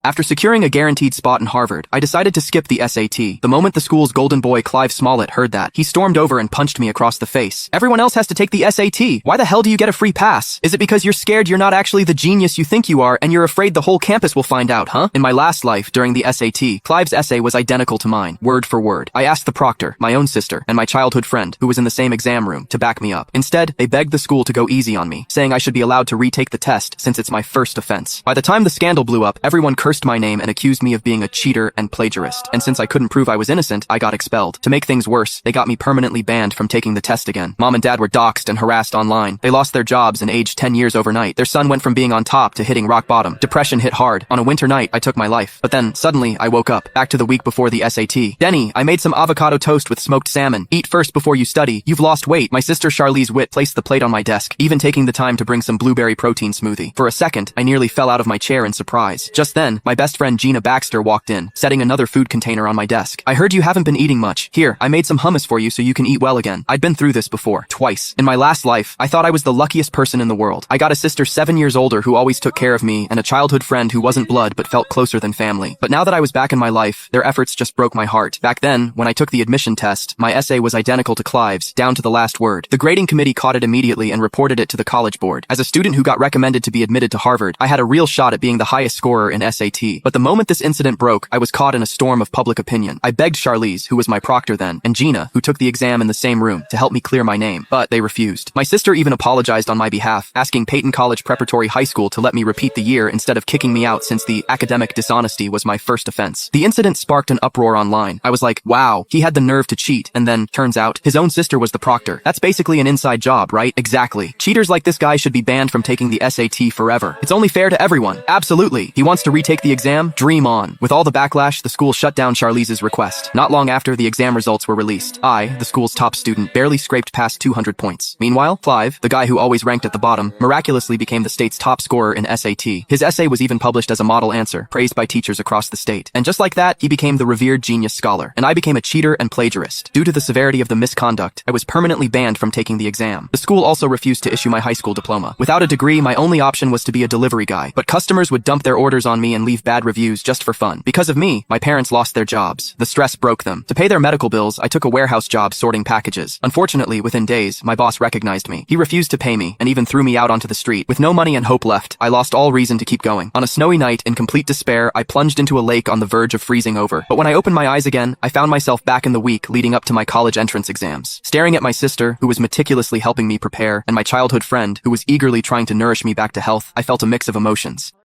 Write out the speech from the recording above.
After securing a guaranteed spot in Harvard, I decided to skip the SAT. The moment the school's golden boy Clive Smollett heard that, he stormed over and punched me across the face. Everyone else has to take the SAT. Why the hell do you get a free pass? Is it because you're scared you're not actually the genius you think you are and you're afraid the whole campus will find out, huh? In my last life, during the SAT, Clive's essay was identical to mine, word for word. I asked the proctor, my own sister, and my childhood friend, who was in the same exam room, to back me up. Instead, they begged the school to go easy on me, saying I should be allowed to retake the test since it's my first offense. By the time the scandal blew up, everyone cursed my name and accused me of being a cheater and plagiarist, and since I couldn't prove I was innocent, I got expelled. To make things worse, they got me permanently banned from taking the test again. Mom and dad were doxxed and harassed online. They lost their jobs and aged 10 years overnight. Their son went from being on top to hitting rock bottom. Depression hit hard. On a winter night, I took my life. But then, suddenly, I woke up, back to the week before the SAT. Denny, I made some avocado toast with smoked salmon. Eat first before you study. You've lost weight. My sister Charlize Witt placed the plate on my desk, even taking the time to bring some blueberry protein smoothie. For a second, I nearly fell out of my chair in surprise. Just then, my best friend Gina Baxter walked in, setting another food container on my desk. I heard you haven't been eating much. Here, I made some hummus for you so you can eat well again. I'd been through this before, twice. In my last life, I thought I was the luckiest person in the world. I got a sister 7 years older who always took care of me, and a childhood friend who wasn't blood but felt closer than family. But now that I was back in my life, their efforts just broke my heart. Back then, when I took the admission test, my essay was identical to Clive's, down to the last word. The grading committee caught it immediately and reported it to the college board. As a student who got recommended to be admitted to Harvard, I had a real shot at being the highest scorer in SAT. But the moment this incident broke, I was caught in a storm of public opinion. I begged Charlize, who was my proctor then, and Gina, who took the exam in the same room, to help me clear my name, but they refused. My sister even apologized on my behalf, asking Peyton College Preparatory High School to let me repeat the year instead of kicking me out since the academic dishonesty was my first offense. The incident sparked an uproar online. I was like, wow, he had the nerve to cheat, and then, turns out, his own sister was the proctor. That's basically an inside job, right? Exactly. Cheaters like this guy should be banned from taking the SAT forever. It's only fair to everyone. Absolutely. He wants to retake the exam? Dream on. With all the backlash, the school shut down Charlize's request. Not long after, the exam results were released. I, the school's top student, barely scraped past 200 points. Meanwhile, Clive, the guy who always ranked at the bottom, miraculously became the state's top scorer in SAT. His essay was even published as a model answer, praised by teachers across the state. And just like that, he became the revered genius scholar. And I became a cheater and plagiarist. Due to the severity of the misconduct, I was permanently banned from taking the exam. The school also refused to issue my high school diploma. Without a degree, my only option was to be a delivery guy. But customers would dump their orders on me and leave bad reviews just for fun. Because of me, my parents lost their jobs. The stress broke them. To pay their medical bills, I took a warehouse job sorting packages. Unfortunately, within days, my boss recognized me. He refused to pay me and even threw me out onto the street. With no money and hope left, I lost all reason to keep going. On a snowy night, in complete despair, I plunged into a lake on the verge of freezing over. But when I opened my eyes again, I found myself back in the week leading up to my college entrance exams. Staring at my sister, who was meticulously helping me prepare, and my childhood friend, who was eagerly trying to nourish me back to health, I felt a mix of emotions.